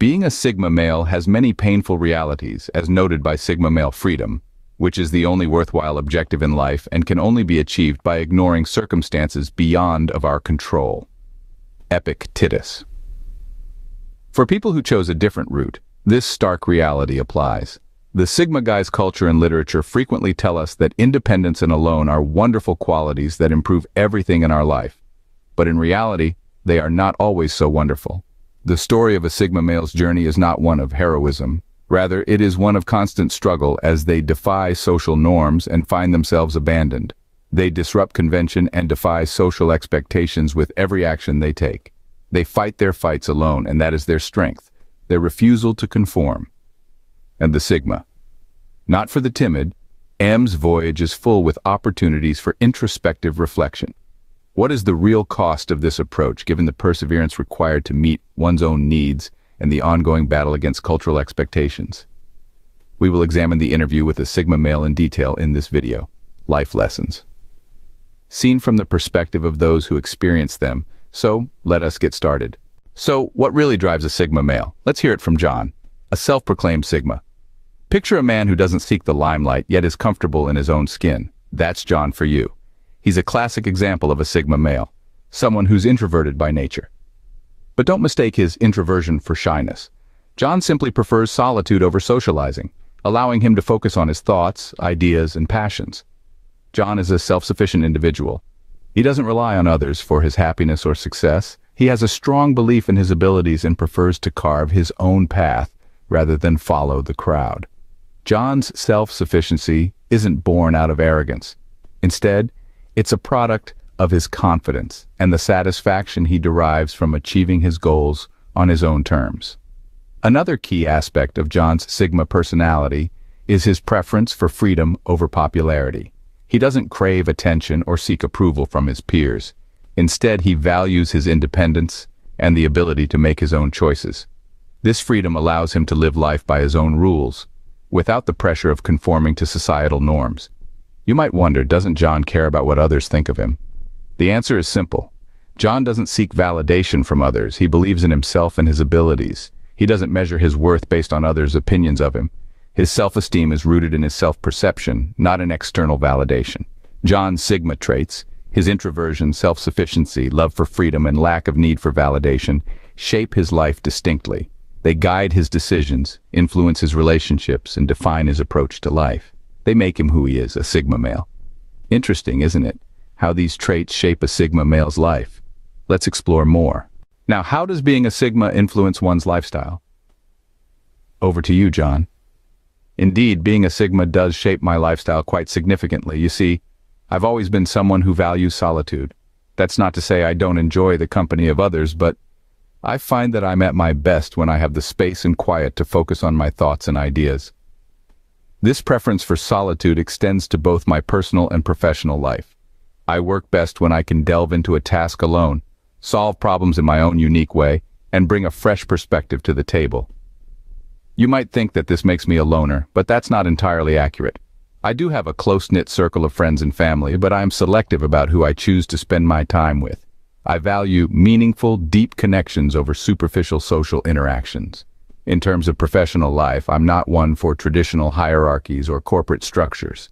Being a Sigma male has many painful realities, as noted by Sigma male freedom, which is the only worthwhile objective in life and can only be achieved by ignoring circumstances beyond of our control. Epictetus. For people who chose a different route, this stark reality applies. The Sigma guys culture and literature frequently tell us that independence and alone are wonderful qualities that improve everything in our life. But in reality, they are not always so wonderful. The story of a Sigma male's journey is not one of heroism. Rather, it is one of constant struggle as they defy social norms and find themselves abandoned. They disrupt convention and defy social expectations with every action they take. They fight their fights alone, and that is their strength, their refusal to conform. And the Sigma. Not for the timid, M's voyage is full with opportunities for introspective reflection. What is the real cost of this approach, given the perseverance required to meet one's own needs and the ongoing battle against cultural expectations? We will examine the interview with a Sigma male in detail in this video. Life lessons. Seen from the perspective of those who experience them, so let us get started. So, what really drives a Sigma male? Let's hear it from John, a self-proclaimed Sigma. Picture a man who doesn't seek the limelight yet is comfortable in his own skin. That's John for you. He's a classic example of a Sigma male, someone who's introverted by nature. But don't mistake his introversion for shyness. John simply prefers solitude over socializing, allowing him to focus on his thoughts, ideas, and passions. John is a self-sufficient individual. He doesn't rely on others for his happiness or success. He has a strong belief in his abilities and prefers to carve his own path rather than follow the crowd. John's self-sufficiency isn't born out of arrogance. Instead, it's a product of his confidence and the satisfaction he derives from achieving his goals on his own terms. Another key aspect of John's Sigma personality is his preference for freedom over popularity. He doesn't crave attention or seek approval from his peers. Instead, he values his independence and the ability to make his own choices. This freedom allows him to live life by his own rules, without the pressure of conforming to societal norms. You might wonder, doesn't John care about what others think of him? The answer is simple. John doesn't seek validation from others. He believes in himself and his abilities. He doesn't measure his worth based on others' opinions of him. His self-esteem is rooted in his self-perception, not in external validation. John's Sigma traits, his introversion, self-sufficiency, love for freedom, and lack of need for validation, shape his life distinctly. They guide his decisions, influence his relationships, and define his approach to life. They make him who he is, a Sigma male. Interesting, isn't it, how these traits shape a Sigma male's life? Let's explore more. Now, how does being a Sigma influence one's lifestyle? Over to you, John. Indeed, being a Sigma does shape my lifestyle quite significantly. You see, I've always been someone who values solitude. That's not to say I don't enjoy the company of others, but I find that I'm at my best when I have the space and quiet to focus on my thoughts and ideas. This preference for solitude extends to both my personal and professional life. I work best when I can delve into a task alone, solve problems in my own unique way, and bring a fresh perspective to the table. You might think that this makes me a loner, but that's not entirely accurate. I do have a close-knit circle of friends and family, but I am selective about who I choose to spend my time with. I value meaningful, deep connections over superficial social interactions. In terms of professional life, I'm not one for traditional hierarchies or corporate structures.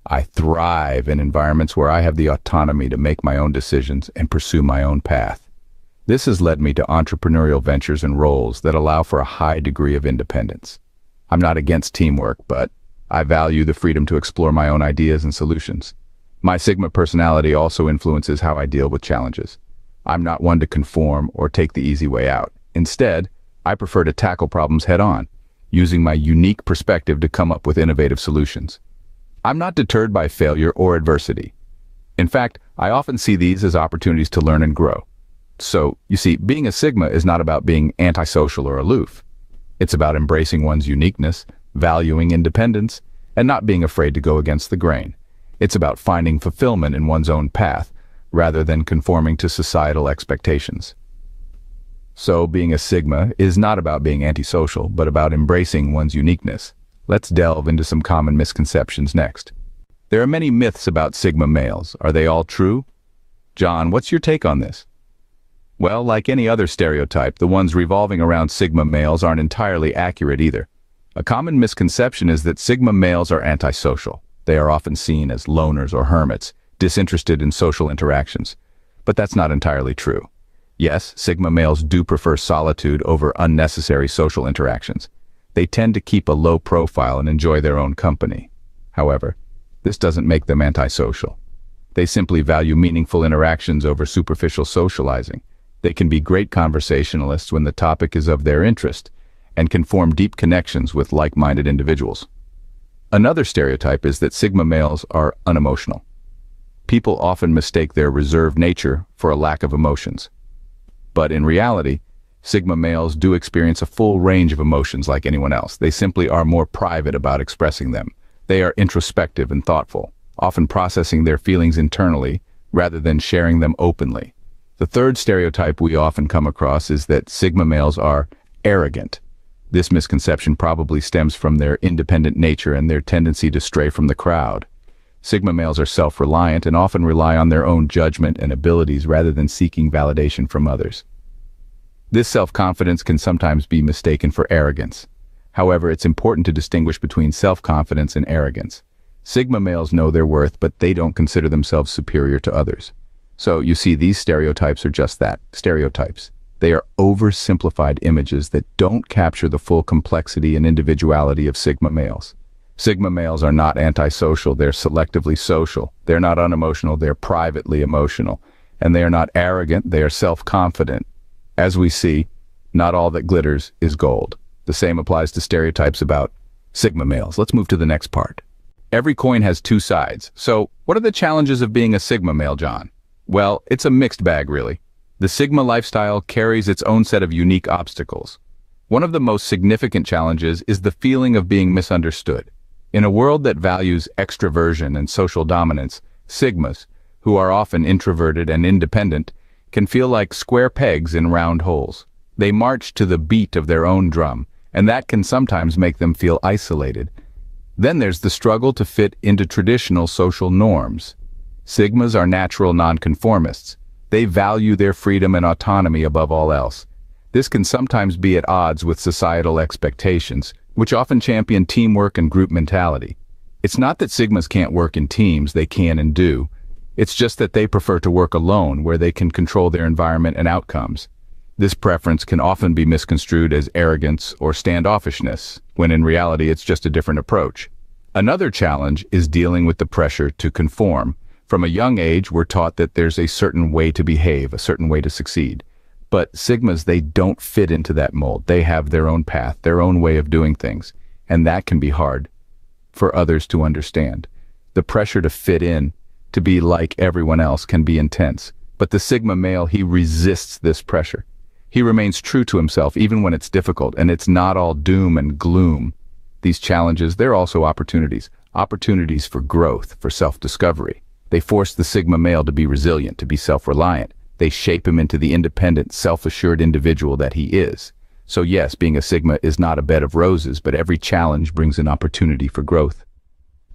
I thrive in environments where I have the autonomy to make my own decisions and pursue my own path. This has led me to entrepreneurial ventures and roles that allow for a high degree of independence. I'm not against teamwork, but I value the freedom to explore my own ideas and solutions. My Sigma personality also influences how I deal with challenges. I'm not one to conform or take the easy way out. Instead, I prefer to tackle problems head-on, using my unique perspective to come up with innovative solutions. I'm not deterred by failure or adversity. In fact, I often see these as opportunities to learn and grow. So, you see, being a Sigma is not about being antisocial or aloof. It's about embracing one's uniqueness, valuing independence, and not being afraid to go against the grain. It's about finding fulfillment in one's own path, rather than conforming to societal expectations. So, being a Sigma is not about being antisocial, but about embracing one's uniqueness. Let's delve into some common misconceptions next. There are many myths about Sigma males. Are they all true? John, what's your take on this? Well, like any other stereotype, the ones revolving around Sigma males aren't entirely accurate either. A common misconception is that Sigma males are antisocial. They are often seen as loners or hermits, disinterested in social interactions. But that's not entirely true. Yes, Sigma males do prefer solitude over unnecessary social interactions. They tend to keep a low profile and enjoy their own company. However, this doesn't make them antisocial. They simply value meaningful interactions over superficial socializing. They can be great conversationalists when the topic is of their interest, and can form deep connections with like-minded individuals. Another stereotype is that Sigma males are unemotional. People often mistake their reserved nature for a lack of emotions. But in reality, Sigma males do experience a full range of emotions like anyone else. They simply are more private about expressing them. They are introspective and thoughtful, often processing their feelings internally rather than sharing them openly. The third stereotype we often come across is that Sigma males are arrogant. This misconception probably stems from their independent nature and their tendency to stray from the crowd. Sigma males are self-reliant and often rely on their own judgment and abilities rather than seeking validation from others. This self-confidence can sometimes be mistaken for arrogance. However, it's important to distinguish between self-confidence and arrogance. Sigma males know their worth, but they don't consider themselves superior to others. So, you see, these stereotypes are just that, stereotypes. They are oversimplified images that don't capture the full complexity and individuality of Sigma males. Sigma males are not antisocial, they're selectively social. They're not unemotional, they're privately emotional. And they are not arrogant, they are self-confident. As we see, not all that glitters is gold. The same applies to stereotypes about Sigma males. Let's move to the next part. Every coin has two sides. So, what are the challenges of being a Sigma male, John? Well, it's a mixed bag, really. The Sigma lifestyle carries its own set of unique obstacles. One of the most significant challenges is the feeling of being misunderstood. In a world that values extroversion and social dominance, Sigmas, who are often introverted and independent, can feel like square pegs in round holes. They march to the beat of their own drum, and that can sometimes make them feel isolated. Then there's the struggle to fit into traditional social norms. Sigmas are natural nonconformists. They value their freedom and autonomy above all else. This can sometimes be at odds with societal expectations, which often champion teamwork and group mentality. It's not that Sigmas can't work in teams, they can and do. It's just that they prefer to work alone, where they can control their environment and outcomes. This preference can often be misconstrued as arrogance or standoffishness, when in reality it's just a different approach. Another challenge is dealing with the pressure to conform. From a young age, we're taught that there's a certain way to behave, a certain way to succeed. But Sigmas, they don't fit into that mold. They have their own path, their own way of doing things, and that can be hard for others to understand. The pressure to fit in, to be like everyone else, can be intense. But the Sigma male, he resists this pressure. He remains true to himself even when it's difficult, and it's not all doom and gloom. These challenges, they're also opportunities for growth, for self-discovery. They force the Sigma male to be resilient, to be self-reliant. They shape him into the independent, self-assured individual that he is. So yes, being a Sigma is not a bed of roses, but every challenge brings an opportunity for growth.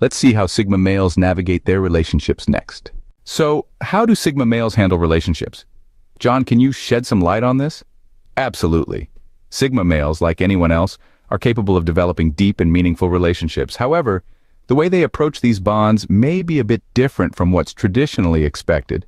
Let's see how Sigma males navigate their relationships next. So, how do Sigma males handle relationships? John, can you shed some light on this? Absolutely. Sigma males, like anyone else, are capable of developing deep and meaningful relationships. However, the way they approach these bonds may be a bit different from what's traditionally expected.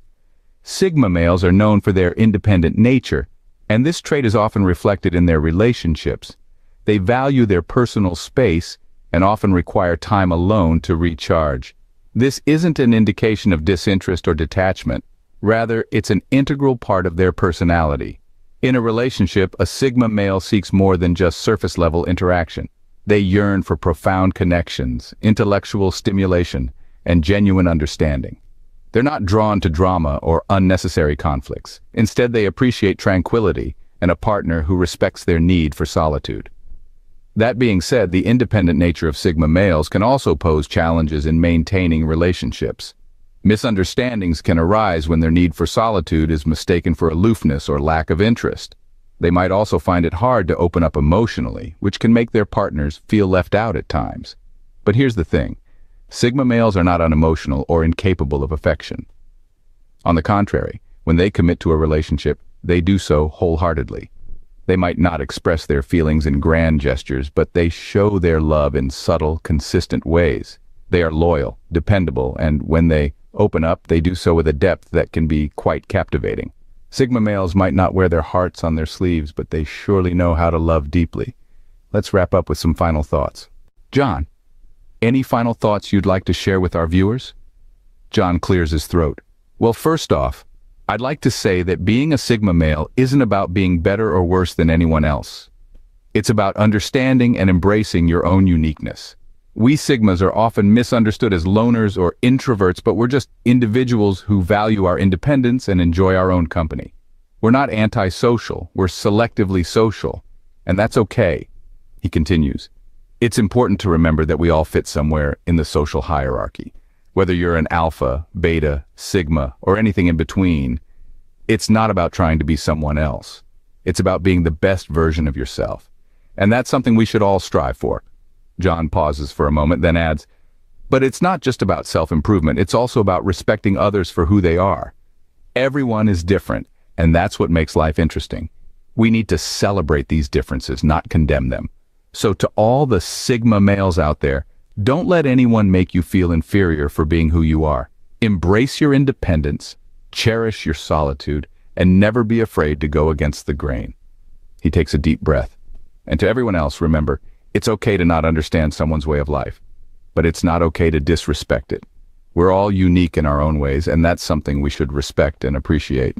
Sigma males are known for their independent nature, and this trait is often reflected in their relationships. They value their personal space and often require time alone to recharge. This isn't an indication of disinterest or detachment. Rather, it's an integral part of their personality. In a relationship, a Sigma male seeks more than just surface-level interaction. They yearn for profound connections, intellectual stimulation, and genuine understanding. They're not drawn to drama or unnecessary conflicts. Instead, they appreciate tranquility and a partner who respects their need for solitude. That being said, the independent nature of Sigma males can also pose challenges in maintaining relationships. Misunderstandings can arise when their need for solitude is mistaken for aloofness or lack of interest. They might also find it hard to open up emotionally, which can make their partners feel left out at times. But here's the thing. Sigma males are not unemotional or incapable of affection. On the contrary, when they commit to a relationship, they do so wholeheartedly. They might not express their feelings in grand gestures, but they show their love in subtle, consistent ways. They are loyal, dependable, and when they open up, they do so with a depth that can be quite captivating. Sigma males might not wear their hearts on their sleeves, but they surely know how to love deeply. Let's wrap up with some final thoughts. John, any final thoughts you'd like to share with our viewers? John clears his throat. Well, first off, I'd like to say that being a Sigma male isn't about being better or worse than anyone else. It's about understanding and embracing your own uniqueness. We Sigmas are often misunderstood as loners or introverts, but we're just individuals who value our independence and enjoy our own company. We're not antisocial, we're selectively social, and that's okay. He continues, it's important to remember that we all fit somewhere in the social hierarchy. Whether you're an alpha, beta, sigma, or anything in between, it's not about trying to be someone else. It's about being the best version of yourself. And that's something we should all strive for. John pauses for a moment, then adds, but it's not just about self-improvement, it's also about respecting others for who they are. Everyone is different, and that's what makes life interesting. We need to celebrate these differences, not condemn them. So to all the Sigma males out there, don't let anyone make you feel inferior for being who you are. Embrace your independence, cherish your solitude, and never be afraid to go against the grain. He takes a deep breath. And to everyone else, remember, it's okay to not understand someone's way of life, but it's not okay to disrespect it. We're all unique in our own ways, and that's something we should respect and appreciate.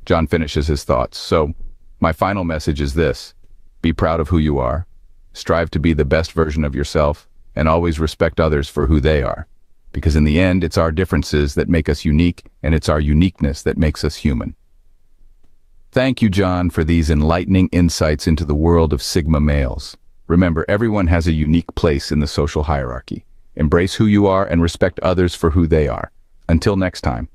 John finishes his thoughts. So, my final message is this. Be proud of who you are. Strive to be the best version of yourself, and always respect others for who they are. Because in the end, it's our differences that make us unique, and it's our uniqueness that makes us human. Thank you, John, for these enlightening insights into the world of Sigma males. Remember, everyone has a unique place in the social hierarchy. Embrace who you are and respect others for who they are. Until next time.